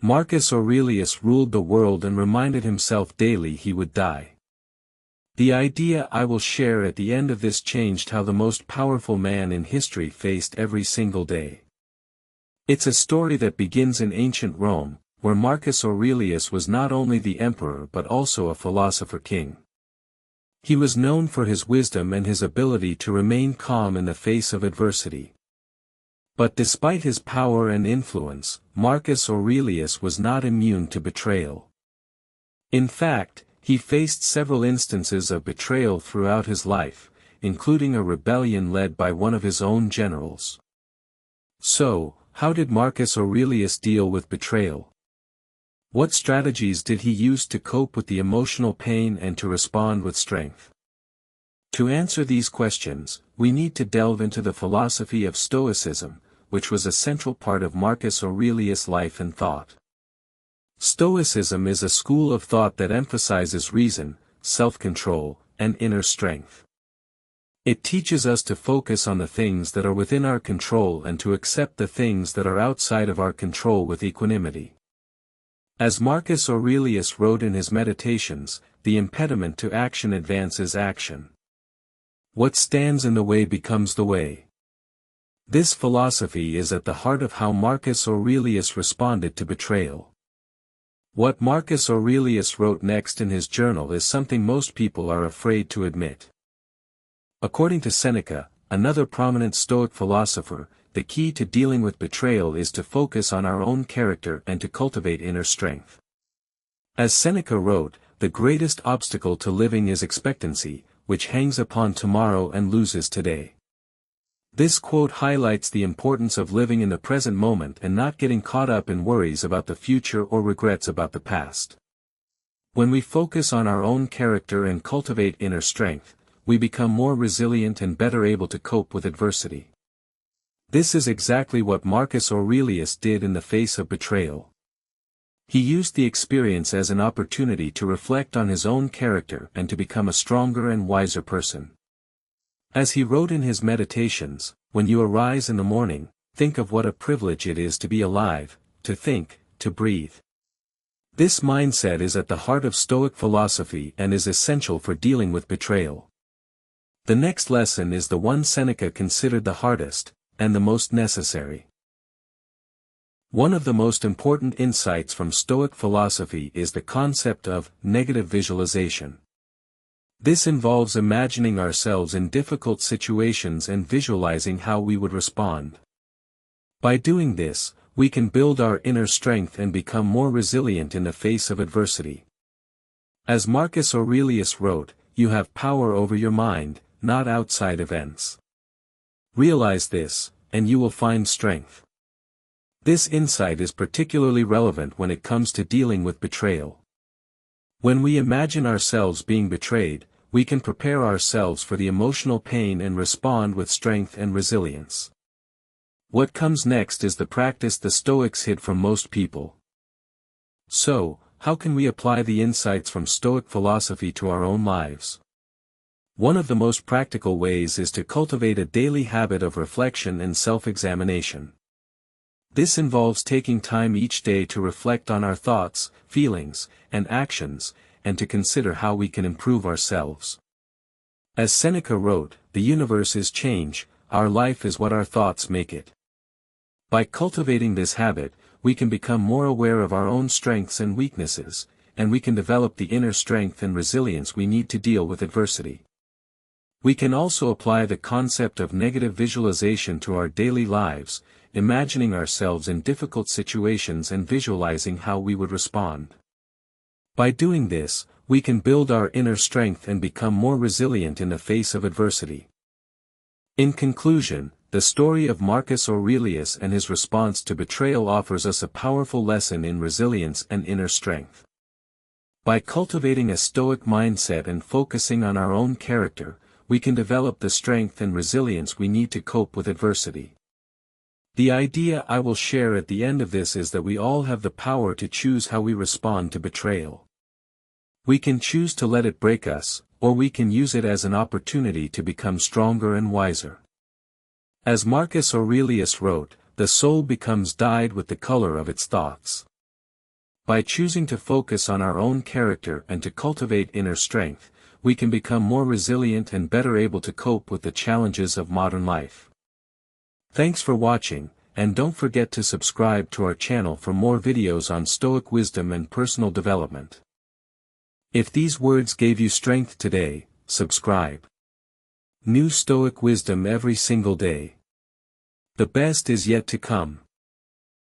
Marcus Aurelius ruled the world and reminded himself daily he would die. The idea I will share at the end of this changed how the most powerful man in history faced every single day. It's a story that begins in ancient Rome, where Marcus Aurelius was not only the emperor but also a philosopher king. He was known for his wisdom and his ability to remain calm in the face of adversity. But despite his power and influence, Marcus Aurelius was not immune to betrayal. In fact, he faced several instances of betrayal throughout his life, including a rebellion led by one of his own generals. So, how did Marcus Aurelius deal with betrayal? What strategies did he use to cope with the emotional pain and to respond with strength? To answer these questions, we need to delve into the philosophy of Stoicism, which was a central part of Marcus Aurelius' life and thought. Stoicism is a school of thought that emphasizes reason, self-control, and inner strength. It teaches us to focus on the things that are within our control and to accept the things that are outside of our control with equanimity. As Marcus Aurelius wrote in his Meditations, the impediment to action advances action. What stands in the way becomes the way. This philosophy is at the heart of how Marcus Aurelius responded to betrayal. What Marcus Aurelius wrote next in his journal is something most people are afraid to admit. According to Seneca, another prominent Stoic philosopher, the key to dealing with betrayal is to focus on our own character and to cultivate inner strength. As Seneca wrote, the greatest obstacle to living is expectancy, which hangs upon tomorrow and loses today. This quote highlights the importance of living in the present moment and not getting caught up in worries about the future or regrets about the past. When we focus on our own character and cultivate inner strength, we become more resilient and better able to cope with adversity. This is exactly what Marcus Aurelius did in the face of betrayal. He used the experience as an opportunity to reflect on his own character and to become a stronger and wiser person. As he wrote in his Meditations, when you arise in the morning, think of what a privilege it is to be alive, to think, to breathe. This mindset is at the heart of Stoic philosophy and is essential for dealing with betrayal. The next lesson is the one Seneca considered the hardest, and the most necessary. One of the most important insights from Stoic philosophy is the concept of negative visualization. This involves imagining ourselves in difficult situations and visualizing how we would respond. By doing this, we can build our inner strength and become more resilient in the face of adversity. As Marcus Aurelius wrote, you have power over your mind, not outside events. Realize this, and you will find strength. This insight is particularly relevant when it comes to dealing with betrayal. When we imagine ourselves being betrayed, we can prepare ourselves for the emotional pain and respond with strength and resilience. What comes next is the practice the Stoics hid from most people. So, how can we apply the insights from Stoic philosophy to our own lives? One of the most practical ways is to cultivate a daily habit of reflection and self-examination. This involves taking time each day to reflect on our thoughts, feelings, and actions, and to consider how we can improve ourselves. As Seneca wrote, the universe is change, our life is what our thoughts make it. By cultivating this habit, we can become more aware of our own strengths and weaknesses, and we can develop the inner strength and resilience we need to deal with adversity. We can also apply the concept of negative visualization to our daily lives, imagining ourselves in difficult situations and visualizing how we would respond. By doing this, we can build our inner strength and become more resilient in the face of adversity. In conclusion, the story of Marcus Aurelius and his response to betrayal offers us a powerful lesson in resilience and inner strength. By cultivating a Stoic mindset and focusing on our own character, we can develop the strength and resilience we need to cope with adversity. The idea I will share at the end of this is that we all have the power to choose how we respond to betrayal. We can choose to let it break us, or we can use it as an opportunity to become stronger and wiser. As Marcus Aurelius wrote, the soul becomes dyed with the color of its thoughts. By choosing to focus on our own character and to cultivate inner strength, we can become more resilient and better able to cope with the challenges of modern life. Thanks for watching, and don't forget to subscribe to our channel for more videos on Stoic wisdom and personal development. If these words gave you strength today, subscribe. New Stoic wisdom every single day. The best is yet to come.